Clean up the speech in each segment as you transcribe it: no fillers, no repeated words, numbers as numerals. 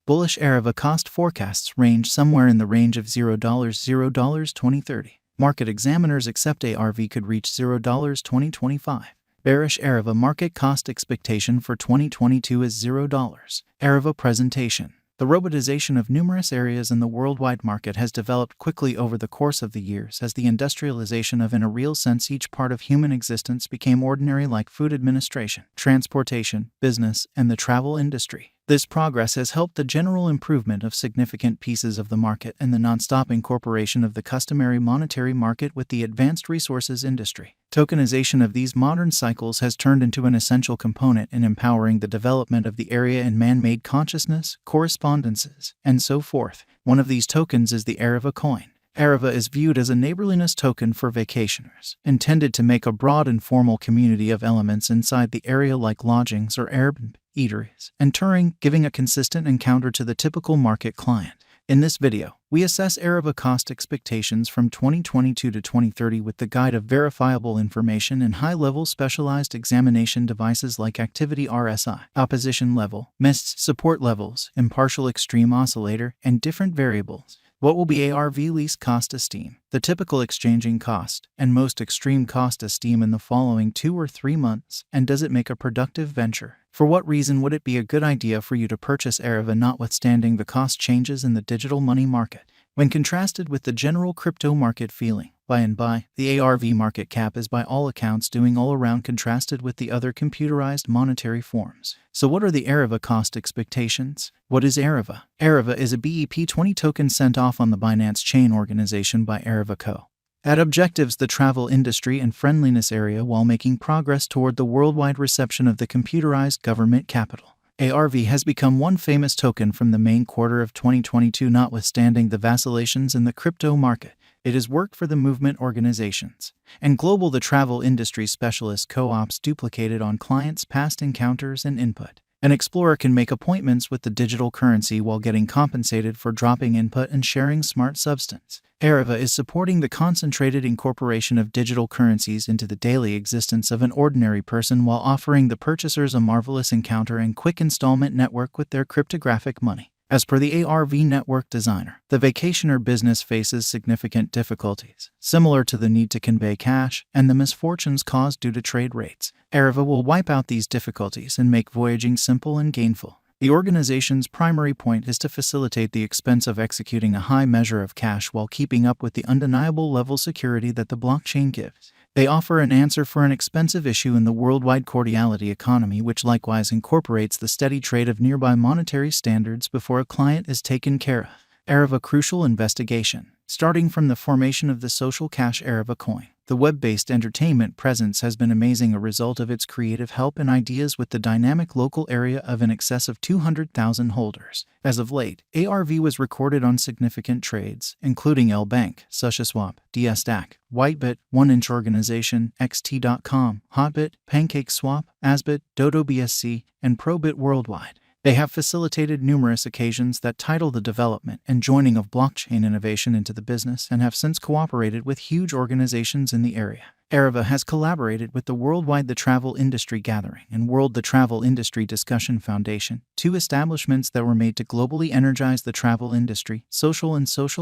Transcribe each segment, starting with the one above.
Bullish Ariva cost forecasts range somewhere in the range of $0 2030. Market examiners accept ARV could reach $0 2025. Bearish Ariva market cost expectation for 2022 is $0. Ariva presentation. The robotization of numerous areas in the worldwide market has developed quickly over the course of the years as the industrialization of, in a real sense, each part of human existence became ordinary, like food administration, transportation, business, and the travel industry. This progress has helped the general improvement of significant pieces of the market and the non-stop incorporation of the customary monetary market with the advanced resources industry. Tokenization of these modern cycles has turned into an essential component in empowering the development of the area in man-made consciousness, correspondences, and so forth. One of these tokens is the Ariva coin. Ariva is viewed as a neighborliness token for vacationers, intended to make a broad informal community of elements inside the area like lodgings or Airbnb, eateries, and touring, giving a consistent encounter to the typical market client. In this video, we assess Ariva cost expectations from 2022 to 2030 with the guide of verifiable information and high-level specialized examination devices like activity RSI, opposition level, MIST support levels, impartial extreme oscillator, and different variables. What will be ARV least cost esteem, the typical exchanging cost, and most extreme cost esteem in the following 2 or 3 months, and does it make a productive venture? For what reason would it be a good idea for you to purchase Ariva notwithstanding the cost changes in the digital money market? When contrasted with the general crypto market feeling, by and by, the ARV market cap is by all accounts doing all around contrasted with the other computerized monetary forms. So what are the Ariva cost expectations? What is Ariva? Ariva is a BEP20 token sent off on the Binance Chain organization by Ariva Co. At objectives the travel industry and friendliness area while making progress toward the worldwide reception of the computerized government capital. ARV has become one famous token from the main quarter of 2022 notwithstanding the vacillations in the crypto market. It has worked for the movement organizations. And global the travel industry specialist co-ops duplicated on clients' past encounters and input. An explorer can make appointments with the digital currency while getting compensated for dropping input and sharing smart substance. Ariva is supporting the concentrated incorporation of digital currencies into the daily existence of an ordinary person while offering the purchasers a marvelous encounter and quick installment network with their cryptographic money. As per the ARV network designer, the vacationer business faces significant difficulties, similar to the need to convey cash and the misfortunes caused due to trade rates. Ariva will wipe out these difficulties and make voyaging simple and gainful. The organization's primary point is to facilitate the expense of executing a high measure of cash while keeping up with the undeniable level security that the blockchain gives. They offer an answer for an expensive issue in the worldwide cordiality economy, which likewise incorporates the steady trade of nearby monetary standards before a client is taken care of. Ariva crucial investigation. Starting from the formation of the social cash Ariva coin, the web-based entertainment presence has been amazing, a result of its creative help and ideas with the dynamic local area of in excess of 200,000 holders. As of late, ARV was recorded on significant trades, including L-Bank, SushiSwap, DSDAC, Whitebit, 1inch Organization, XT.com, Hotbit, PancakeSwap, Asbit, Dodo BSC, and Probit worldwide. They have facilitated numerous occasions that title the development and joining of blockchain innovation into the business and have since cooperated with huge organizations in the area. Ariva has collaborated with the Worldwide the Travel Industry Gathering and World the Travel Industry Discussion Foundation, 2 establishments that were made to globally energize the travel industry, social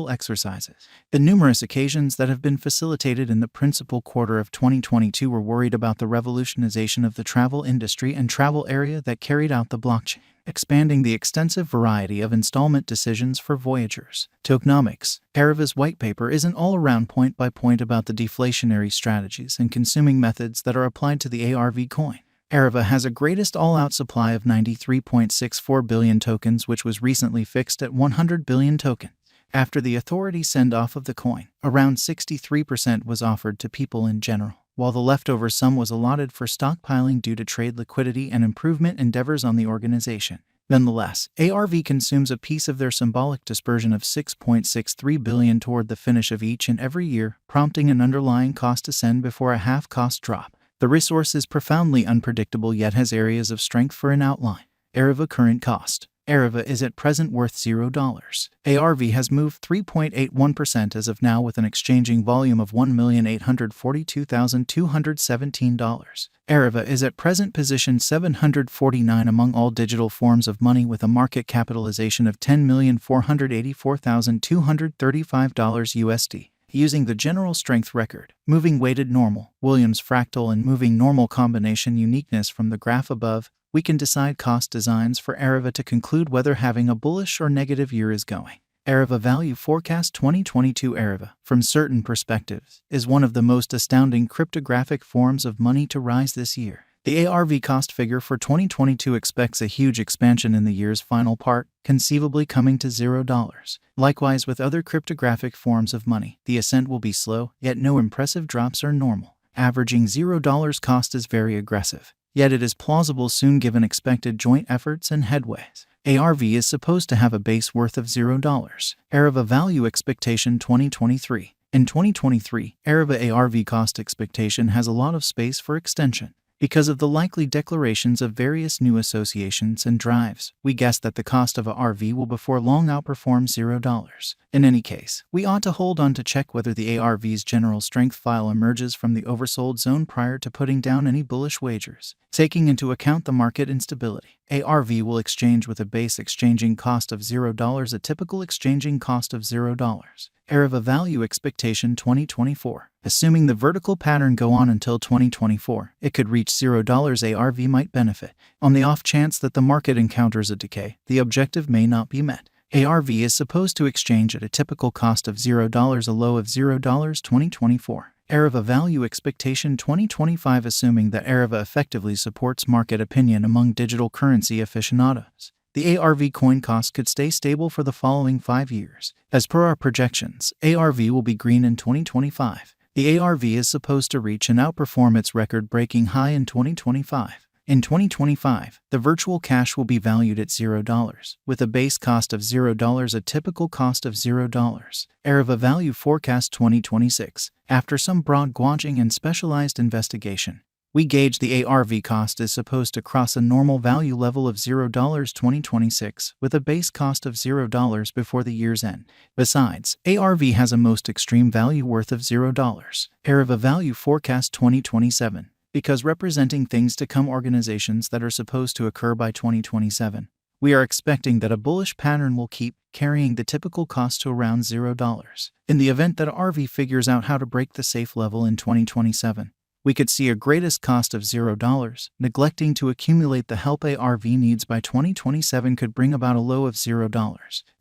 exercises. The numerous occasions that have been facilitated in the principal quarter of 2022 were worried about the revolutionization of the travel industry and travel area that carried out the blockchain, expanding the extensive variety of installment decisions for voyagers. Tokenomics. Ariva's white paper is an all-around point-by-point about the deflationary strategies and consuming methods that are applied to the ARV coin. Ariva has a greatest all-out supply of 93.64 billion tokens, which was recently fixed at 100 billion tokens. After the authority send-off of the coin, around 63% was offered to people in general, while the leftover sum was allotted for stockpiling due to trade liquidity and improvement endeavors on the organization. Nonetheless, ARV consumes a piece of their symbolic dispersion of 6.63 billion toward the finish of each and every year, prompting an underlying cost ascend before a half-cost drop. The resource is profoundly unpredictable yet has areas of strength for an outline. Ariva current cost. Ariva is at present worth $0. ARV has moved 3.81% as of now with an exchanging volume of $1,842,217. Ariva is at present position 749 among all digital forms of money with a market capitalization of $10,484,235 USD. Using the general strength record, moving weighted normal, Williams fractal and moving normal combination uniqueness from the graph above, we can decide cost designs for Ariva to conclude whether having a bullish or negative year is going. Ariva Value Forecast 2022. Ariva, from certain perspectives, is one of the most astounding cryptographic forms of money to rise this year. The ARV cost figure for 2022 expects a huge expansion in the year's final part, conceivably coming to $0. Likewise with other cryptographic forms of money, the ascent will be slow, yet no impressive drops are normal. Averaging $0 cost is very aggressive, yet it is plausible soon given expected joint efforts and headways. ARV is supposed to have a base worth of $0. Ariva Value Expectation 2023. In 2023, Ariva ARV cost expectation has a lot of space for extension. Because of the likely declarations of various new associations and drives, we guess that the cost of a RV will before long outperform $0. In any case, we ought to hold on to check whether the ARV's general strength file emerges from the oversold zone prior to putting down any bullish wagers. Taking into account the market instability, ARV will exchange with a base exchanging cost of $0, a typical exchanging cost of $0. Ariva Value Expectation 2024. Assuming the vertical pattern go on until 2024, it could reach $0. ARV might benefit. On the off chance that the market encounters a decay, the objective may not be met. ARV is supposed to exchange at a typical cost of $0, a low of $0 2024. Ariva Value Expectation 2025. Assuming that Ariva effectively supports market opinion among digital currency aficionados, the ARV coin cost could stay stable for the following 5 years. As per our projections, ARV will be green in 2025. The ARV is supposed to reach and outperform its record-breaking high in 2025. In 2025, the virtual cash will be valued at $0, with a base cost of $0, a typical cost of $0. Ariva Value Forecast 2026. After some broad gauging and specialized investigation, we gauge the ARV cost is supposed to cross a normal value level of $0 2026, with a base cost of $0 before the year's end. Besides, ARV has a most extreme value worth of $0. Ariva Value Forecast 2027. Because representing things to come, organizations that are supposed to occur by 2027, we are expecting that a bullish pattern will keep carrying the typical cost to around $0. In the event that ARV figures out how to break the safe level in 2027, we could see a greatest cost of $0. Neglecting to accumulate the help ARV needs by 2027 could bring about a low of $0.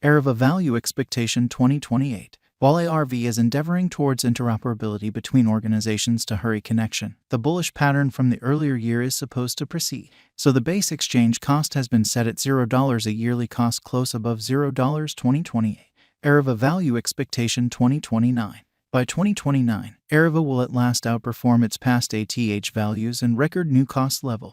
Ariva Value Expectation 2028. While ARV is endeavoring towards interoperability between organizations to hurry connection, the bullish pattern from the earlier year is supposed to proceed. So the base exchange cost has been set at $0, a yearly cost close above $0 2028. Ariva Value Expectation 2029. By 2029, Ariva will at last outperform its past ATH values and record new cost level.